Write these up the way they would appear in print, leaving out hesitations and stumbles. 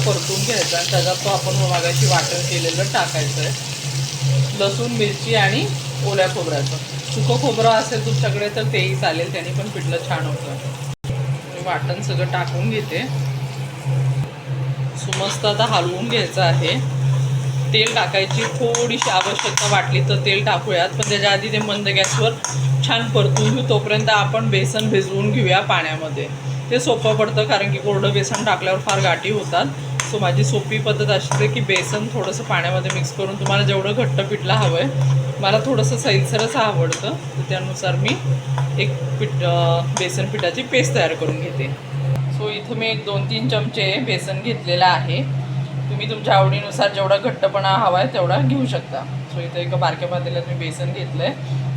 परतून घ्यायचा आणि त्याच्यात तो आपण मगाशी वाटण केलेलं टाकायचं आहे. लसूण, मिरची आणि ओल्या खोबऱ्याचं. सुकं खोबरं असेल तुमच्याकडे तर तेही चालेल, त्याने पण पिठलं छान होतं. वाटण सगळं टाकून घेते. मस्त आता हलवून घ्यायचं आहे. तेल टाकायची थोडीशी आवश्यकता वाटली तर तेल टाकूयात, पण त्याच्या आधी ते मंद गॅसवर छान परतून घेऊ. तोपर्यंत आपण बेसन भिजवून घेऊया पाण्यामध्ये. ते सोपं पडतं कारण की कोरडं बेसन टाकल्यावर फार गाठी होतात. सो माझी सोपी पद्धत अशी आहे की बेसन थोडंसं पाण्यामध्ये मिक्स करून, तुम्हाला जेवढं घट्ट पिठलं हवं आहे, मला थोडंसं सैलसरच आवडतं, तर त्यानुसार मी एक बेसन पिठाची पेस्ट तयार करून घेते. सो इथं मी एक 2-3 चमचे बेसन घेतलेलं आहे. तुम्ही तुमच्या आवडीनुसार जेवढा घट्टपणा हवा आहे तेवढा घेऊ शकता. सो इथं एका बारक्या पातेल्यात मी बेसन घेतलं आहे.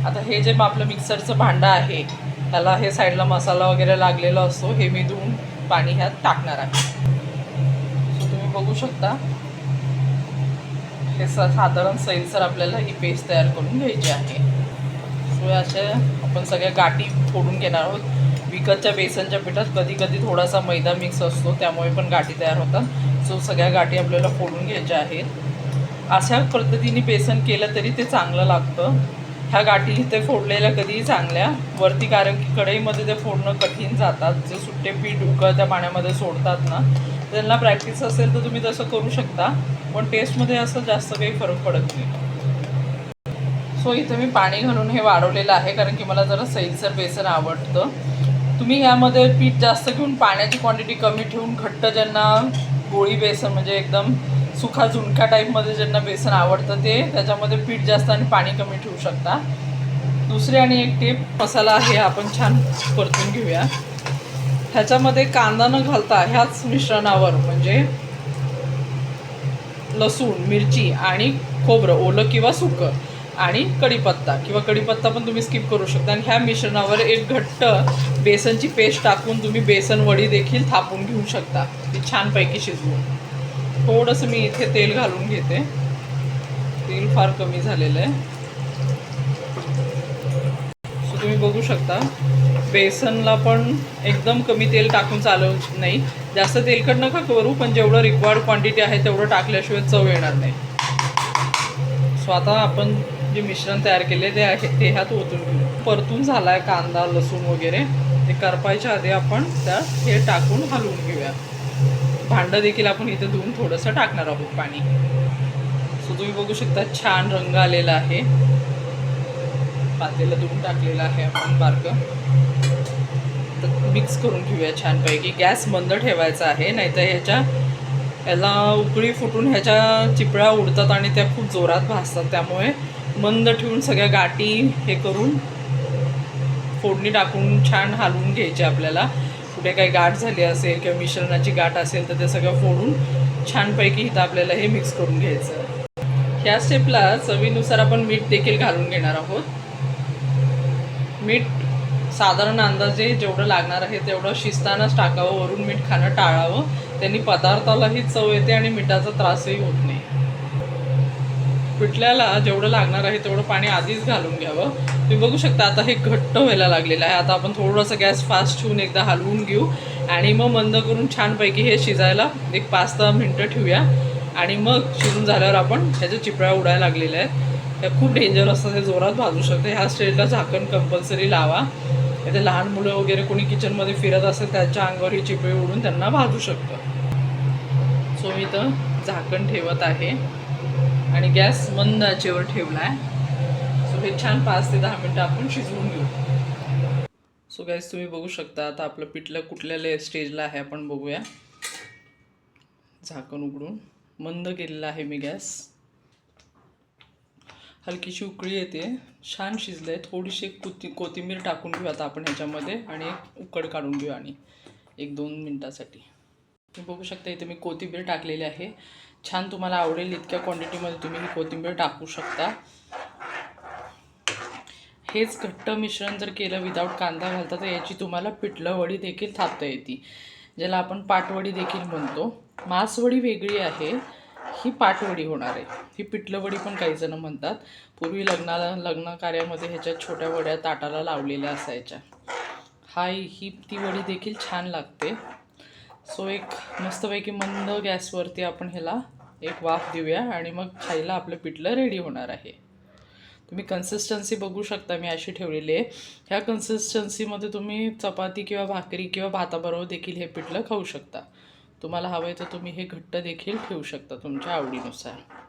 आता हे जे आपलं मिक्सरचं भांडं आहे, त्याला हे साईडला मसाला वगैरे लागलेला असतो, हे मी धुवून पाणी ह्यात टाकणार आहे. सो तुम्ही बघू शकता हे साधारण सैलसर आपल्याला ही पेस्ट तयार करून घ्यायची आहे. सो अशा आपण सगळ्या गाठी फोडून घेणार आहोत. विकतच्या बेसनच्या पिठात कधी कधी थोडासा मैदा मिक्स असतो, त्यामुळे पण गाठी तयार होतात. सो सगळ्या गाठी आपल्याला फोडून घ्यायच्या आहेत. अशा पद्धतीने बेसन केलं तरी ते चांगलं लागतं. ह्या गाठी इथे फोडलेल्या कधीही चांगल्या. वरती कारण की कढईमध्ये ते फोडणं कठीण जातात. जे सुट्टे पीठ उकळत्या पाण्यामध्ये सोडतात ना, त्यांना प्रॅक्टिस असेल तर तुम्ही तसं करू शकता, पण टेस्टमध्ये असं जास्त काही फरक पडत नाही. सो इथे मी पाणी घालून हे वाढवलेलं आहे कारण की मला जरा सैलसर बेसन आवडतं. तुम्ही ह्यामध्ये पीठ जास्त घेऊन पाण्याची क्वांटिटी कमी ठेवून घट्ट, ज्यांना गोळी बेसन म्हणजे एकदम सुखा झुणका टाईपमध्ये ज्यांना बेसन आवडतं ते त्याच्यामध्ये पीठ जास्त आणि पाणी कमी ठेवू शकता. दुसरी आणि एक टिप, मसाला आहे आपण छान परतून घेऊया. ह्याच्यामध्ये कांदा न घालता ह्याच मिश्रणावर म्हणजे लसूण, मिरची आणि खोबरं ओलं किंवा सुकं आणि कढीपत्ता किंवा कढीपत्ता पण तुम्ही स्किप करू शकता, आणि ह्या मिश्रणावर एक घट्ट बेसनची पेस्ट टाकून तुम्ही बेसन वडी देखील थापून घेऊ शकता, ती छानपैकी शिजवून. थोडंसं मी इथे तेल घालून घेते. तेल फार कमी झालेलं आहे. सो तुम्ही बघू शकता बेसनला पण एकदम कमी तेल टाकून चालत नाही. जास्त तेलकट नका करू, पण जेवढं रिक्वायर्ड क्वांटिटी आहे तेवढं टाकल्याशिवाय चव येणार नाही. सो आता आपण जे मिश्रण तयार केले ते आहे ते ह्यात ओतून घेऊ. परतून झाला आहे कांदा, लसूण वगैरे, ते करपायच्या आधी आपण त्यात हे टाकून हलवून घेऊया. भांडं देखील आपण इथे धुवून थोडंसं टाकणार आहोत पाणी. सो तुम्ही बघू शकता छान रंग आलेला आहे. पातेलं धुवून टाकलेलं आहे आपण बारकं. तर मिक्स करून घेऊया छानपैकी. गॅस मंद ठेवायचा आहे, नाहीतर याला उकळी फुटून ह्याच्या चिपळ्या उडतात आणि त्या खूप जोरात भाजतात. त्यामुळे मंद ठेवून सगळ्या गाठी हे करून फोडणी टाकून छान हलवून घ्यायचे. आपल्याला कुठे काही गाठ झाली असेल किंवा मिश्रणाची गाठ असेल तर ते सगळं फोडून छानपैकी इथं आपल्याला हे मिक्स करून घ्यायचं. ह्या स्टेपला चवीनुसार आपण मीठ देखील घालून घेणार आहोत. मीठ साधारण अंदाजे जेवढं लागणार आहे तेवढं शिजतानाच टाकावं. वरून मीठ खाणं टाळावं, त्यांनी पदार्थालाही चव येते आणि मिठाचा त्रासही होत नाही. पिठल्याला जेवढं लागणार आहे तेवढं पाणी आधीच घालून घ्यावं. तुम्ही बघू शकता आता हे घट्ट व्हायला लागलेलं आहे. आता आपण थोडंसं गॅस फास्ट ठेवून एकदा हलवून घेऊ आणि मग मंद करून छानपैकी हे शिजायला एक 5-10 मिनटं ठेवूया. आणि मग शिजून झाल्यावर आपण ह्याच्या चिपळ्या उडायला लागलेल्या आहेत. त्या खूप डेंजर असतात, हे जोरात भाजू शकते. ह्या स्टेजला झाकण कंपल्सरी लावा. इथे लहान मुलं वगैरे कोणी किचनमध्ये फिरत असेल त्याच्या अंगावर ही चिपळी उडून त्यांना भाजू शकतं. सो मी इथं झाकण ठेवत आहे आणि गॅस मंद आचेवर ठेवला आहे. सो हे छान 5 ते 10 मिनटं आपण शिजवून घेऊ. सो गॅस तुम्ही बघू शकता आता आपलं पिठलं कुठल्या स्टेजला आहे आपण बघूया. झाकण उघडून मंद केलेलं आहे मी गॅस. हलकीशी उकळी येते, छान शिजलं आहे. थोडीशी कोथिंबीर टाकून घेऊ आता आपण ह्याच्यामध्ये आणि एक उकड काढून घेऊ आणि 1-2 मिनटासाठी. तुम्ही बघू शकता इथे मी कोथिंबीर टाकलेली आहे. छान तुम्हाला आवडेल इतक्या क्वांटिटीमध्ये तुम्ही ही कोथिंबीर टाकू शकता. हेच घट्ट मिश्रण जर केलं विदाऊट कांदा घालता तर याची तुम्हाला पिठलं वडी देखील थापता येते, ज्याला आपण पाटवडी देखील म्हणतो. मासवडी वेगळी आहे, ही पाटवडी होणार आहे. ही पिठलं वडी पण काही जण म्हणतात. पूर्वी लग्न कार्यामध्ये ह्याच्या छोट्या वड्या ताटाला लावलेल्या असायच्या. ही ती वडी देखील छान लागते. सो एक मस्तपैकी मंद गॅसवरती आपण ह्याला एक वाफ देऊया आणि मग खायला आपलं पिठलं रेडी होणार आहे. तुम्ही कन्सिस्टन्सी बघू शकता, मी अशी ठेवलेली आहे. ह्या कन्सिस्टन्सीमध्ये तुम्ही चपाती किंवा भाकरी किंवा भाताबरोबर देखील हे पिठलं खाऊ शकता. तुम्हाला हवं आहे तर तुम्ही हे घट्ट देखील ठेवू शकता तुमच्या आवडीनुसार.